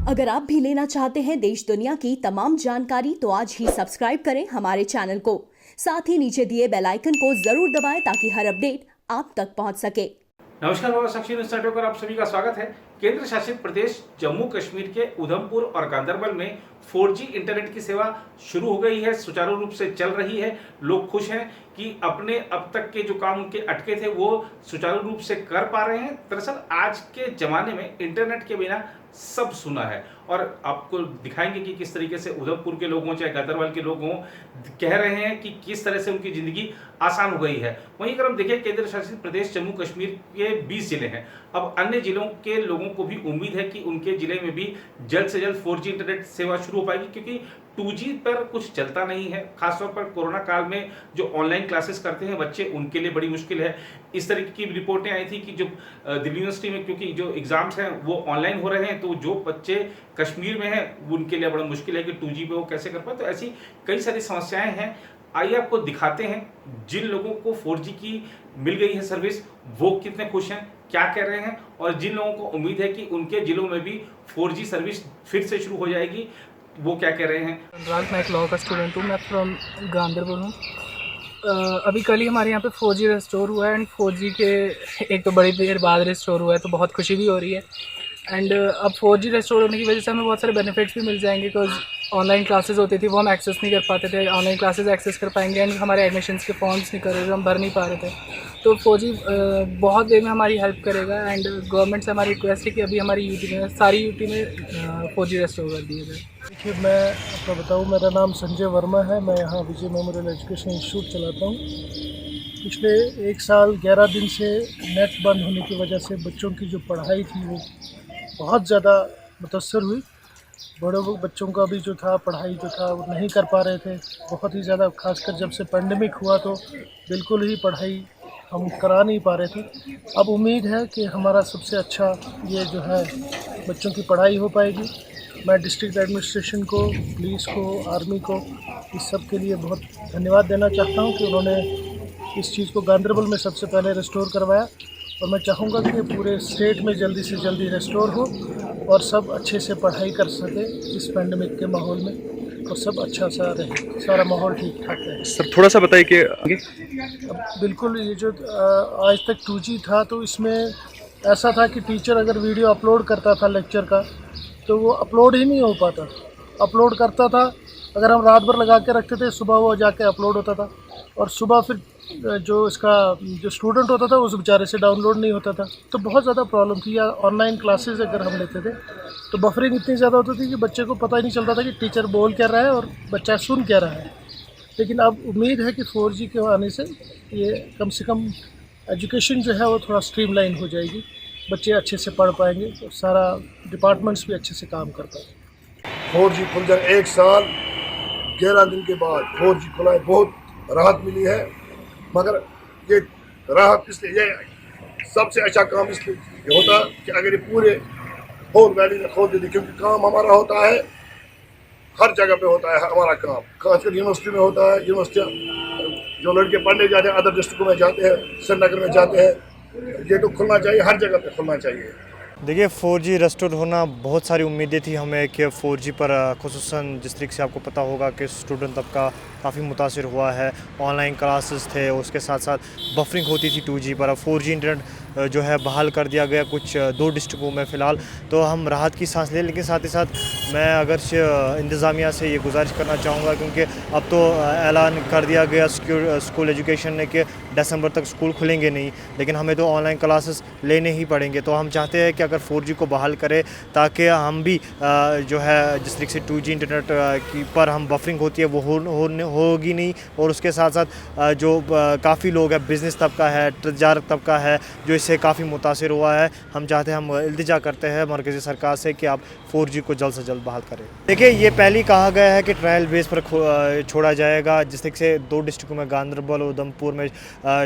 अगर आप भी लेना चाहते हैं देश दुनिया की तमाम जानकारी तो आज ही सब्सक्राइब करें हमारे चैनल को। साथ ही नीचे दिए बेल आइकन को जरूर दबाएं ताकि हर अपडेट आप तक पहुंच सके। नमस्कार बाबा साक्षी न्यूज़ नेटवर्क पर आप सभी का स्वागत है। केंद्र शासित प्रदेश जम्मू कश्मीर के उधमपुर और गांदरबल में 4G इंटरनेट की सेवा शुरू हो गई है, सुचारू रूप से चल रही है। लोग खुश हैं कि अपने अब तक के जो काम उनके अटके थे वो सुचारू रूप से कर पा रहे हैं। दरअसल आज के जमाने में इंटरनेट के बिना सब सुना है और आपको दिखाएंगे कि किस तरीके से उधमपुर के लोग हों चाहे गांदरबल के लोग हों कह रहे हैं कि किस तरह से उनकी ज़िंदगी आसान हो गई है। वहीं अगर हम देखें केंद्र शासित प्रदेश जम्मू कश्मीर के 20 जिले हैं। अब अन्य जिलों के लोगों को भी उम्मीद है कि उनके जिले में भी जल्द से जल्द 4G इंटरनेट सेवा शुरू हो पाएगी, क्योंकि 2G पर कुछ चलता नहीं है। खासतौर पर कोरोना काल में जो ऑनलाइन क्लासेस करते हैं बच्चे, उनके लिए बड़ी मुश्किल है। इस तरीके की रिपोर्टें आई थी कि जो दिल्ली यूनिवर्सिटी में क्योंकि जो एग्जाम्स हैं वो ऑनलाइन हो रहे हैं, तो जो बच्चे कश्मीर में हैं उनके लिए बड़ा मुश्किल है कि 2G पे वो कैसे कर पाए। तो ऐसी कई सारी समस्याएं हैं। आइए आपको दिखाते हैं जिन लोगों को 4G की मिल गई है सर्विस वो कितने खुश हैं, क्या कह रहे हैं, और जिन लोगों को उम्मीद है कि उनके जिलों में भी 4G सर्विस फिर से शुरू हो जाएगी वो क्या कह रहे हैं। मैं एक लॉ का स्टूडेंट हूँ, मैं फ्रॉम गांदरबल हूँ। अभी कल ही हमारे यहाँ पे 4G रेस्टोर हुआ है एंड 4G के एक तो बड़ी देर बाद रेस्टोर हुआ है, तो बहुत खुशी भी हो रही है। एंड अब 4G रेस्टोर होने की वजह से हमें बहुत सारे बेनिफिट्स भी मिल जाएंगे, बिकॉज ऑनलाइन क्लासेस होती थी वो हम एक्सेस नहीं कर पाते थे, ऑनलाइन क्लासेस एक्सेस कर पाएंगे। एंड हमारे एडमिशन्स के फॉर्म्स नहीं कर रहे थे, हम भर नहीं पा रहे थे, तो 4G बहुत देर में हमारी हेल्प करेगा। एंड गवर्नमेंट से हमारी रिक्वेस्ट है कि अभी हमारी यूटी में सारी यूटी में 4G रेस्टोर कर दिए जाए। देखिए, मैं आपको बताऊं, मेरा नाम संजय वर्मा है। मैं यहाँ विजय मेमोरियल एजुकेशन इंस्टीट्यूट चलाता हूँ। पिछले 1 साल 11 दिन से नेट बंद होने की वजह से बच्चों की जो पढ़ाई थी वो बहुत ज़्यादा मुतासर हुई। बड़े बच्चों का भी जो था पढ़ाई जो था वो नहीं कर पा रहे थे बहुत ही ज़्यादा। खासकर जब से पेंडेमिक हुआ तो बिल्कुल ही पढ़ाई हम करा नहीं पा रहे थे। अब उम्मीद है कि हमारा सबसे अच्छा ये जो है बच्चों की पढ़ाई हो पाएगी। मैं डिस्ट्रिक्ट एडमिनिस्ट्रेशन को, पुलिस को, आर्मी को, इस सब के लिए बहुत धन्यवाद देना चाहता हूं कि उन्होंने इस चीज़ को गांदरबल में सबसे पहले रेस्टोर करवाया। और मैं चाहूँगा कि ये पूरे स्टेट में जल्दी से जल्दी रेस्टोर हो और सब अच्छे से पढ़ाई कर सके इस पेंडेमिक के माहौल में, और सब अच्छा सा रहे, सारा माहौल ठीक ठाक रहे। सर थोड़ा सा बताइए कि अब बिल्कुल ये जो आज तक 2G था तो इसमें ऐसा था कि टीचर अगर वीडियो अपलोड करता था लेक्चर का तो वो अपलोड ही नहीं हो पाता। अपलोड करता था, अगर हम रात भर लगा के रखते थे, सुबह वो जाके अपलोड होता था, और सुबह फिर जो इसका जो स्टूडेंट होता था उस बेचारे से डाउनलोड नहीं होता था। तो बहुत ज़्यादा प्रॉब्लम थी। या ऑनलाइन क्लासेस अगर हम लेते थे तो बफरिंग इतनी ज़्यादा होती थी कि बच्चे को पता ही नहीं चलता था कि टीचर बोल क्या रहा है और बच्चा सुन क्या रहा है। लेकिन अब उम्मीद है कि 4G के आने से ये कम से कम एजुकेशन जो है वो थोड़ा स्ट्रीमलाइन हो जाएगी, बच्चे अच्छे से पढ़ पाएंगे और सारा डिपार्टमेंट्स भी अच्छे से काम कर पाएंगे। 4G खुल जाए 1 साल 11 दिन के बाद 4G खुला है, बहुत राहत मिली है। मगर ये राहत इसलिए ये सबसे अच्छा काम इसलिए होता कि अगर ये पूरे होल वैली में खोल देते, क्योंकि काम हमारा होता है हर जगह पे होता है हमारा काम। खासकर यूनिवर्सिटी में होता है। यूनिवर्सिटी जो लड़के पढ़ने जाते हैं अदर डिस्ट्रिक्टों में जाते हैं, श्रीनगर में जाते हैं, ये तो खुलना चाहिए, हर जगह पे खुलना चाहिए। देखिए 4G रेस्टोर होना, बहुत सारी उम्मीदें थी हमें कि 4G पर खुसूसन जिस तरीके से आपको पता होगा कि स्टूडेंट तबका काफ़ी मुतासिर हुआ है। ऑनलाइन क्लासेस थे, उसके साथ साथ बफरिंग होती थी 2G पर। अब 4G इंटरनेट जो है बहाल कर दिया गया कुछ 2 डिस्ट्रिक्टों में फ़िलहाल, तो हम राहत की सांस लें। लेकिन साथ ही साथ मैं अगर इंतज़ामिया से ये गुजारिश करना चाहूँगा, क्योंकि अब तो ऐलान कर दिया गया स्कूल एजुकेशन ने कि दिसंबर तक स्कूल खुलेंगे नहीं, लेकिन हमें तो ऑनलाइन क्लासेस लेने ही पड़ेंगे। तो हम चाहते हैं कि अगर 4G को बहाल करें ताकि हम भी जो है जिस तरीके से 2G इंटरनेट की पर हम बफरिंग होती है वो होगी नहीं। और उसके साथ साथ जो काफ़ी लोग हैं, बिज़नेस तबका है, तजारत तबका है, जो इससे काफ़ी मुतासिर हुआ है, हम चाहते हैं, हम इल्तिजा करते हैं मरकज़ी सरकार से कि आप 4G को जल्द से जल्द बहाल करें। देखिए ये पहले ही कहा गया है कि ट्रायल बेस पर छोड़ा जाएगा। जिस तरीके से 2 डिस्ट्रिक्टों में गांदरबल और उधमपुर में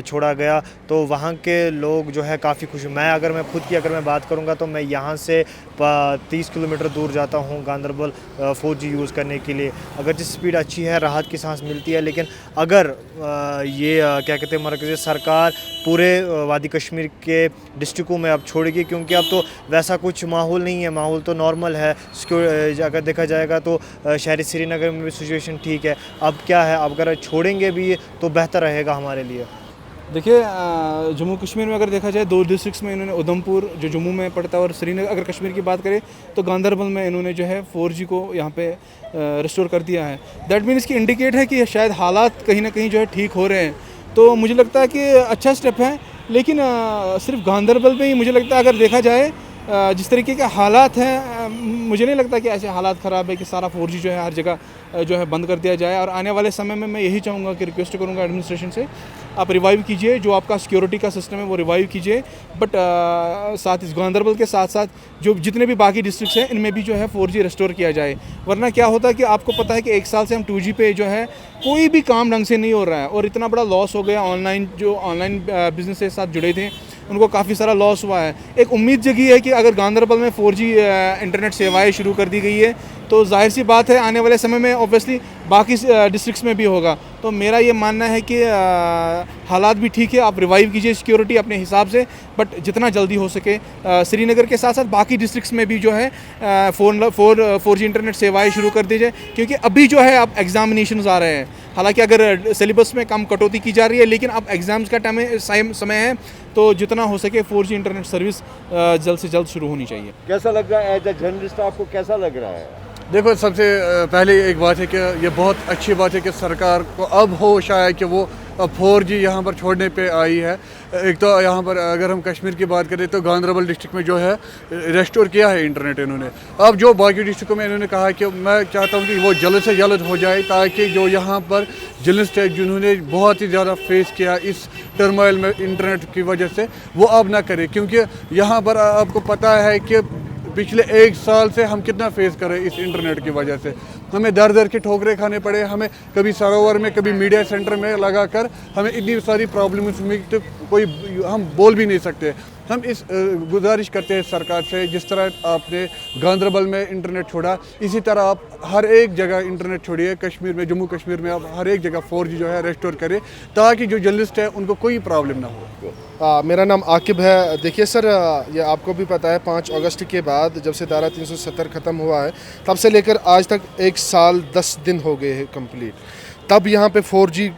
छोड़ा गया तो वहाँ के लोग जो है काफ़ी खुश। मैं खुद की अगर मैं बात करूँगा तो मैं यहाँ से 30 किलोमीटर दूर जाता हूँ गांदरबल 4G यूज़ करने के लिए। अगर जिस स्पीड अच्छी है, राहत की सांस मिलती है, लेकिन अगर ये क्या कहते हैं मरकज़ी सरकार पूरे वादी कश्मीर के डिस्ट्रिक्टों में अब छोड़ेगी, क्योंकि अब तो वैसा कुछ माहौल नहीं है, माहौल तो नॉर्मल है। अगर देखा जाएगा तो शहरी श्रीनगर में भी सिचुएशन ठीक है। अब क्या है, अब अगर छोड़ेंगे भी तो बेहतर रहेगा हमारे लिए। देखिए, जम्मू कश्मीर में अगर देखा जाए 2 डिस्ट्रिक्ट्स में इन्होंने उधमपुर जो जम्मू में पड़ता है और श्रीनगर, अगर कश्मीर की बात करें तो गांदरबल में इन्होंने जो है 4G को यहाँ पे रिस्टोर कर दिया है। दैट मीन्स कि इंडिकेट है कि शायद हालात कहीं ना कहीं जो है ठीक हो रहे हैं। तो मुझे लगता है कि अच्छा स्टेप है, लेकिन सिर्फ गांदरबल में ही मुझे लगता है अगर देखा जाए जिस तरीके के हालात हैं, मुझे नहीं लगता कि ऐसे हालात ख़राब है कि सारा 4G जो है हर जगह जो है बंद कर दिया जाए। और आने वाले समय में मैं यही चाहूँगा कि रिक्वेस्ट करूँगा एडमिनिस्ट्रेशन से, आप रिवाइव कीजिए जो आपका सिक्योरिटी का सिस्टम है वो रिवाइव कीजिए। बट साथ इस गांदरबल के साथ साथ जो जितने भी बाकी डिस्ट्रिक्ट्स हैं इनमें भी जो है 4G रिस्टोर किया जाए। वरना क्या होता है कि आपको पता है कि 1 साल से हम 2G पे जो है कोई भी काम ढंग से नहीं हो रहा है और इतना बड़ा लॉस हो गया। ऑनलाइन बिजनेस के साथ जुड़े थे उनको काफ़ी सारा लॉस हुआ है। एक उम्मीद जगी है कि अगर गांदरबल में 4G इंटरनेट सेवाएं शुरू कर दी गई है तो जाहिर सी बात है आने वाले समय में ऑब्वियसली बाकी डिस्ट्रिक्ट्स में भी होगा। तो मेरा ये मानना है कि हालात भी ठीक है, आप रिवाइव कीजिए सिक्योरिटी अपने हिसाब से, बट जितना जल्दी हो सके श्रीनगर के साथ साथ बाकी डिस्ट्रिक्ट्स में भी जो है 4G इंटरनेट सेवाएं शुरू कर दीजिए। क्योंकि अभी जो है अब एग्जामिनेशंस आ रहे हैं, हालांकि अगर सिलेबस में कम कटौती की जा रही है लेकिन अब एग्ज़ाम्स का समय है, तो जितना हो सके 4G इंटरनेट सर्विस जल्द से जल्द शुरू होनी चाहिए। कैसा लग रहा है एज ए जर्नलिस्ट, आपको कैसा लग रहा है? देखो, सबसे पहले एक बात है कि ये बहुत अच्छी बात है कि सरकार को अब होश आया कि वो 4G यहाँ पर छोड़ने पे आई है। एक तो यहाँ पर अगर हम कश्मीर की बात करें तो गांदरबल डिस्ट्रिक्ट में जो है रेस्टोर किया है इंटरनेट इन्होंने। अब जो बाकी डिस्ट्रिक्टों में इन्होंने कहा कि मैं चाहता हूँ कि वो जल्द से जल्द हो जाए, ताकि जो यहाँ पर जर्नलिस्ट है जिन्होंने बहुत ही ज़्यादा फेस किया इस टर्मोइल में इंटरनेट की वजह से, वो अब ना करे। क्योंकि यहाँ पर आपको पता है कि पिछले 1 साल से हम कितना फेस कर रहे हैं इस इंटरनेट की वजह से। हमें दर दर के ठोकरे खाने पड़े, हमें कभी सरोवर में कभी मीडिया सेंटर में लगाकर हमें इतनी सारी प्रॉब्लम्स हुई तो कोई हम बोल भी नहीं सकते। हम इस गुजारिश करते हैं सरकार से, जिस तरह आपने गांदरबल में इंटरनेट छोड़ा इसी तरह आप हर एक जगह इंटरनेट छोड़िए। कश्मीर में, जम्मू कश्मीर में आप हर एक जगह 4G जो है रेस्टोर करें, ताकि जो जर्नलिस्ट है उनको कोई प्रॉब्लम ना हो। मेरा नाम आकिब है। देखिए सर, ये आपको भी पता है 5 अगस्त के बाद जब से धारा 370 ख़त्म हुआ है तब से लेकर आज तक 1 साल 10 दिन हो गए हैं कंप्लीट। तब यहाँ पे 4G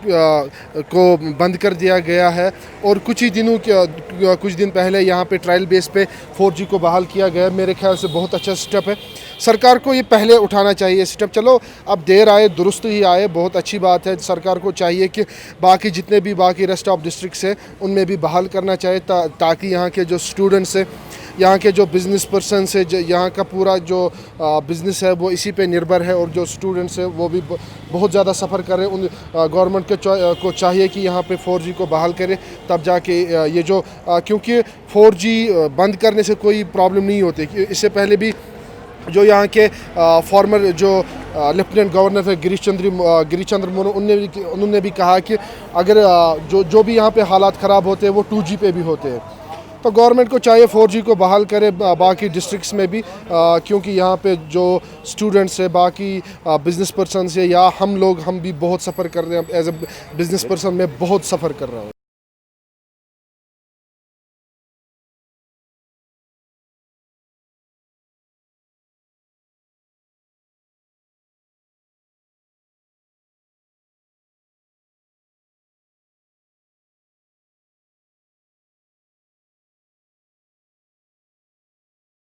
को बंद कर दिया गया है और कुछ दिन पहले यहाँ पे ट्रायल बेस पे 4G को बहाल किया गया। मेरे ख्याल से बहुत अच्छा स्टेप है, सरकार को ये पहले उठाना चाहिए स्टेप। चलो अब देर आए दुरुस्त ही आए, बहुत अच्छी बात है। सरकार को चाहिए कि बाकी जितने भी बाकी रेस्ट ऑफ डिस्ट्रिक्ट्स हैं उनमें भी बहाल करना चाहिए, ताकि यहाँ के जो स्टूडेंट्स हैं, यहाँ के जो बिज़नेस पर्सन है, यहाँ का पूरा जो बिज़नेस है वो इसी पे निर्भर है, और जो स्टूडेंट्स हैं वो भी बहुत ज़्यादा सफ़र कर रहे हैं। उन गवर्नमेंट को चाहिए कि यहाँ पे 4G को बहाल करे, तब जाके ये जो क्योंकि 4G बंद करने से कोई प्रॉब्लम नहीं होती। इससे पहले भी जो यहाँ के फॉर्मर जो लेफ्टिनेंट गवर्नर थे गिरीश चंद्र मुर्मू, उन्होंने भी कहा कि अगर जो भी यहाँ पे हालात ख़राब होते हैं वो 2G पे भी होते हैं। तो गवर्नमेंट को चाहिए 4G को बहाल करे बाकी डिस्ट्रिक्ट्स में भी, क्योंकि यहाँ पे जो स्टूडेंट्स है, बाकी बिज़नेस पर्सन है, या हम भी बहुत सफ़र कर रहे हैं। एज ए बिज़नेस पर्सन मैं बहुत सफ़र कर रहा हूँ।